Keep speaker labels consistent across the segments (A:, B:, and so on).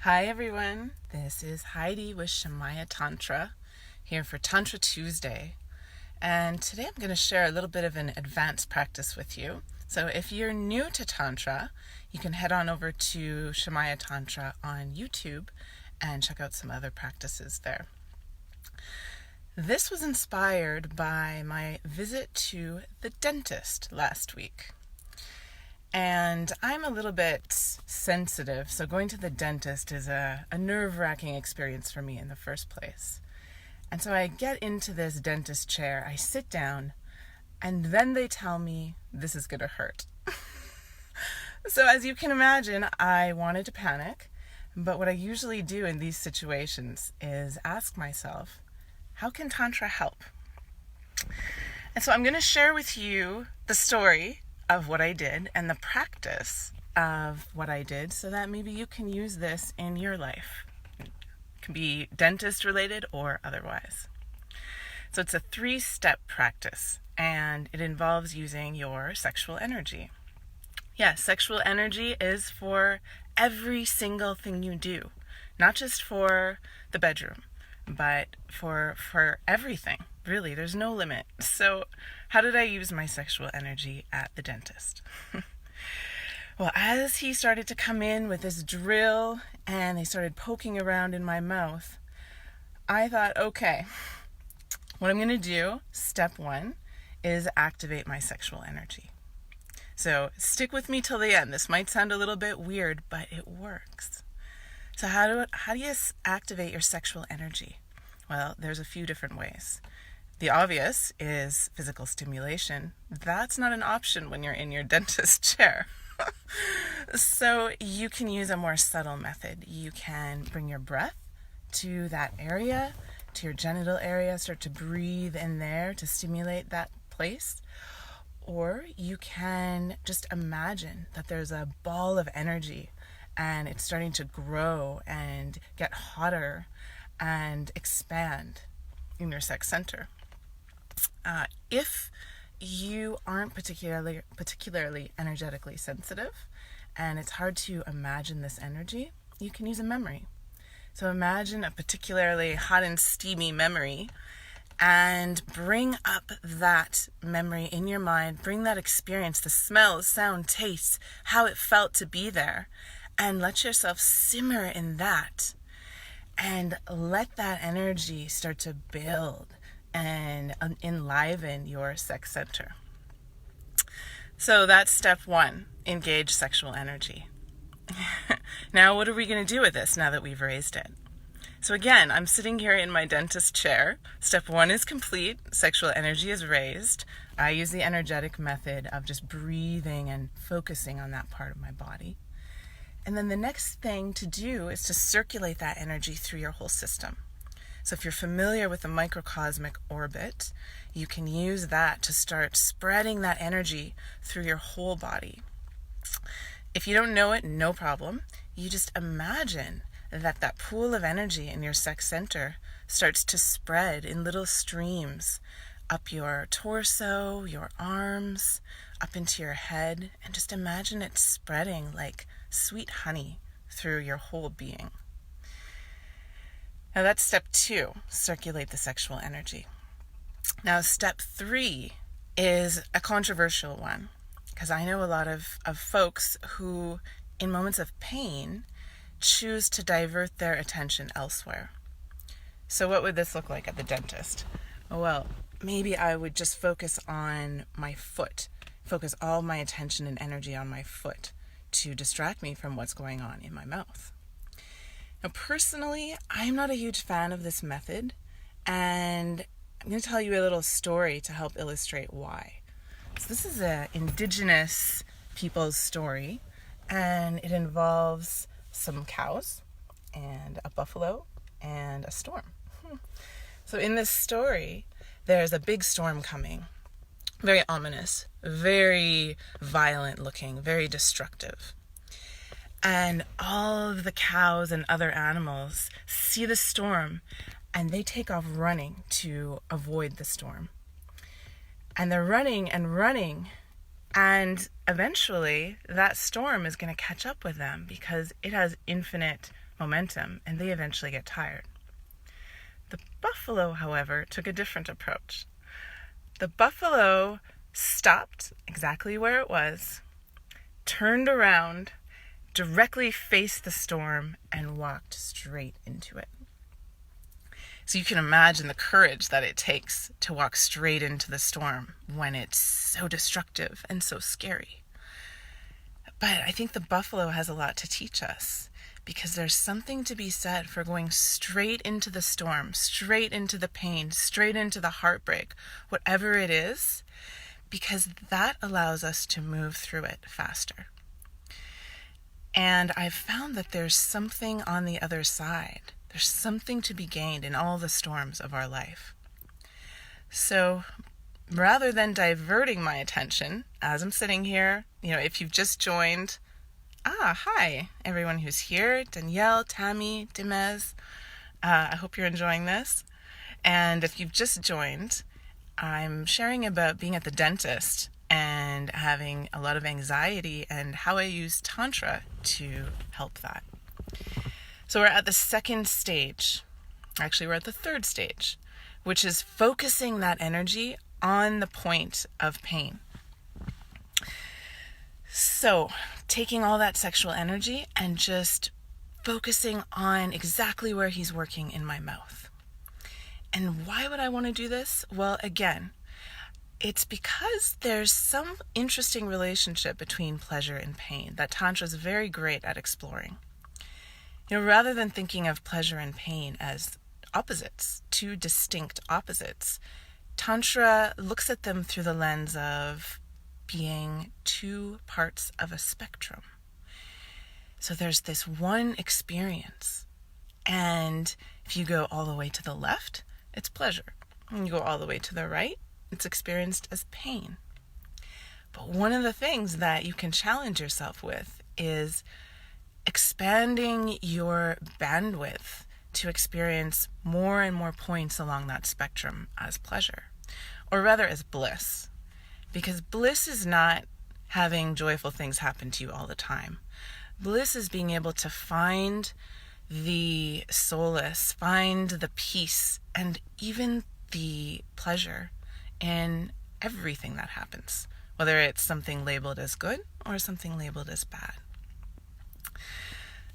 A: Hi everyone, this is Heidi with Shamaya Tantra here for Tantra Tuesday. And today I'm going to share a little bit of an advanced practice with you. So if you're new to Tantra, you can head on over to Shamaya Tantra on YouTube and check out some other practices there. This was inspired by my visit to the dentist last week. And I'm a little bit sensitive, so going to the dentist is a nerve-wracking experience for me in the first place. And so I get into this dentist chair, I sit down, and then they tell me this is going to hurt. So as you can imagine, I wanted to panic, but what I usually do in these situations is ask myself, how can Tantra help? And so I'm going to share with you the story of what I did and the practice of what I did so that maybe you can use this in your life. It can be dentist related or otherwise. So it's a 3-step practice and it involves using your sexual energy. Yes, sexual energy is for every single thing you do, not just for the bedroom, but for everything. Really, there's no limit. So how did I use my sexual energy at the dentist? Well, as he started to come in with this drill and they started poking around in my mouth, I thought, okay, what I'm going to do, step 1, is activate my sexual energy. So stick with me till the end. This might sound a little bit weird, but it works. So how do you activate your sexual energy? Well, there's a few different ways. The obvious is physical stimulation. That's not an option when you're in your dentist chair. So you can use a more subtle method. You can bring your breath to that area, to your genital area, start to breathe in there to stimulate that place. Or you can just imagine that there's a ball of energy and it's starting to grow and get hotter and expand in your sex center. If you aren't particularly energetically sensitive and it's hard to imagine this energy, you can use a memory. So imagine a particularly hot and steamy memory and bring up that memory in your mind, bring that experience, the smell, sound, taste, how it felt to be there, and let yourself simmer in that and let that energy start to build and enliven your sex center. So that's step 1, engage sexual energy. Now, what are we going to do with this now that we've raised it? So again, I'm sitting here in my dentist chair. Step 1 is complete. Sexual energy is raised. I use the energetic method of just breathing and focusing on that part of my body. And then the next thing to do is to circulate that energy through your whole system. So if you're familiar with the microcosmic orbit, you can use that to start spreading that energy through your whole body. If you don't know it, no problem. You just imagine that pool of energy in your sex center starts to spread in little streams up your torso, your arms, up into your head, and just imagine it spreading like sweet honey through your whole being. Now that's step 2, circulate the sexual energy. Now step 3 is a controversial one, because I know a lot of folks who, in moments of pain, choose to divert their attention elsewhere. So what would this look like at the dentist? Well, maybe I would just focus on my foot, focus all my attention and energy on my foot to distract me from what's going on in my mouth. Now, personally, I'm not a huge fan of this method, and I'm going to tell you a little story to help illustrate why. So this is an indigenous people's story, and it involves some cows and a buffalo and a storm. So in this story, there's a big storm coming, very ominous, very violent looking, very destructive. And all of the cows and other animals see the storm and they take off running to avoid the storm. And they're running and running, and eventually that storm is going to catch up with them because it has infinite momentum, and they eventually get tired. The buffalo, however, took a different approach. The buffalo stopped exactly where it was, turned around, directly faced the storm, and walked straight into it. So you can imagine the courage that it takes to walk straight into the storm when it's so destructive and so scary. But I think the buffalo has a lot to teach us, because there's something to be said for going straight into the storm, straight into the pain, straight into the heartbreak, whatever it is, because that allows us to move through it faster. And I've found that there's something on the other side. There's something to be gained in all the storms of our life. So rather than diverting my attention as I'm sitting here, if you've just joined, hi, everyone who's here, Danielle, Tammy, Dimez. I hope you're enjoying this. And if you've just joined, I'm sharing about being at the dentist and having a lot of anxiety and how I use Tantra to help that. So we're at the second stage. Actually, we're at the third stage, which is focusing that energy on the point of pain. So taking all that sexual energy and just focusing on exactly where he's working in my mouth. And why would I want to do this? Well, again, it's because there's some interesting relationship between pleasure and pain that Tantra is very great at exploring. Rather than thinking of pleasure and pain as opposites, two distinct opposites, Tantra looks at them through the lens of being two parts of a spectrum. So there's this one experience, and if you go all the way to the left, it's pleasure. And you go all the way to the right, it's experienced as pain. But one of the things that you can challenge yourself with is expanding your bandwidth to experience more and more points along that spectrum as pleasure, or rather as bliss. Because bliss is not having joyful things happen to you all the time. Bliss is being able to find the solace, find the peace, and even the pleasure in everything that happens, whether it's something labeled as good or something labeled as bad.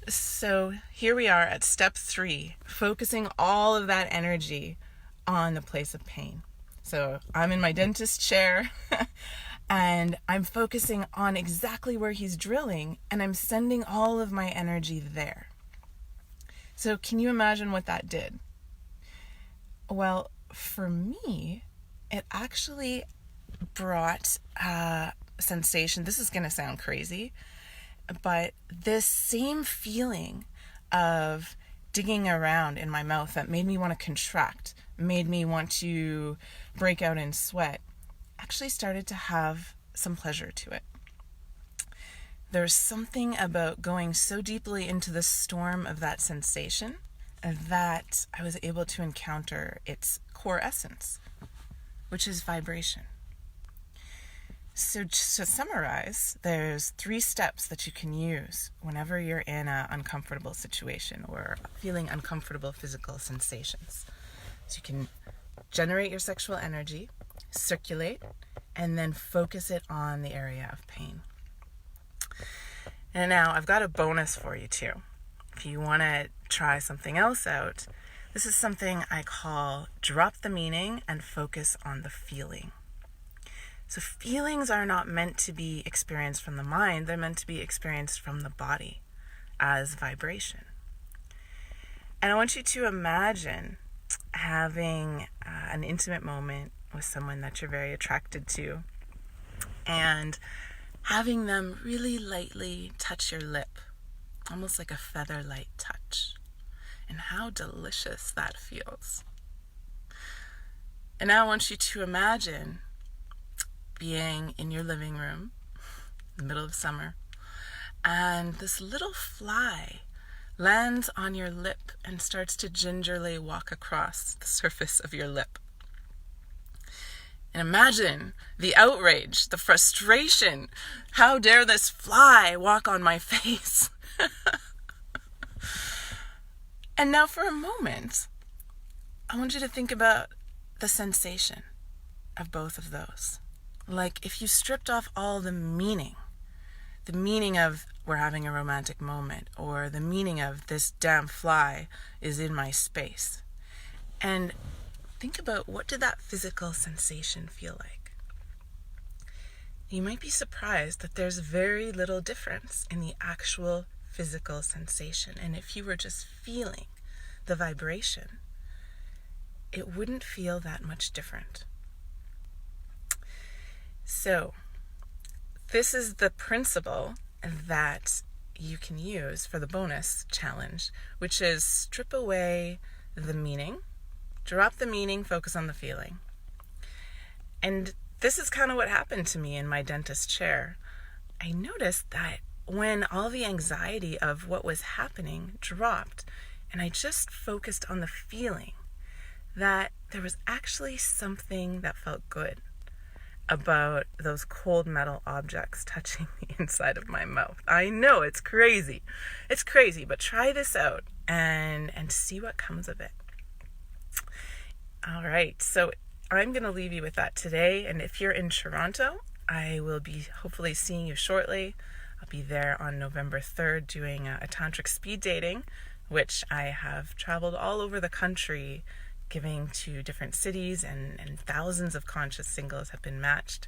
A: So here we are at step 3, focusing all of that energy on the place of pain. So I'm in my dentist chair and I'm focusing on exactly where he's drilling, and I'm sending all of my energy there. So can you imagine what that did? Well, for me, it actually brought a sensation. This is going to sound crazy, but this same feeling of digging around in my mouth that made me want to contract, made me want to break out in sweat, actually started to have some pleasure to it. There's something about going so deeply into the storm of that sensation that I was able to encounter its core essence, which is vibration. So just to summarize, there's 3 steps that you can use whenever you're in an uncomfortable situation or feeling uncomfortable physical sensations. So you can generate your sexual energy, circulate, and then focus it on the area of pain. And now I've got a bonus for you too. If you want to try something else out, this is something I call drop the meaning and focus on the feeling. So feelings are not meant to be experienced from the mind, they're meant to be experienced from the body as vibration. And I want you to imagine having an intimate moment with someone that you're very attracted to and having them really lightly touch your lip, almost like a feather-light touch. And how delicious that feels. And now I want you to imagine being in your living room in the middle of summer, and this little fly lands on your lip and starts to gingerly walk across the surface of your lip. And imagine the outrage, the frustration. How dare this fly walk on my face? And now for a moment, I want you to think about the sensation of both of those. Like if you stripped off all the meaning of we're having a romantic moment, or the meaning of this damn fly is in my space. And think about, what did that physical sensation feel like? You might be surprised that there's very little difference in the actual physical sensation. And if you were just feeling the vibration, it wouldn't feel that much different. So, this is the principle that you can use for the bonus challenge, which is strip away the meaning, drop the meaning, focus on the feeling. And this is kind of what happened to me in my dentist chair. I noticed that when all the anxiety of what was happening dropped, and I just focused on the feeling, that there was actually something that felt good about those cold metal objects touching the inside of my mouth. I know, it's crazy. It's crazy, but try this out and see what comes of it. All right, so I'm going to leave you with that today. And if you're in Toronto, I will be hopefully seeing you shortly. I'll be there on November 3rd doing a tantric speed dating, which I have traveled all over the country giving to different cities, and thousands of conscious singles have been matched.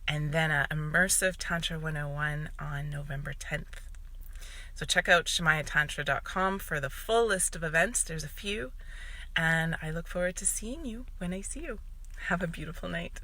A: And then an immersive Tantra 101 on November 10th. So check out shamayatantra.com for the full list of events. There's a few. And I look forward to seeing you when I see you. Have a beautiful night.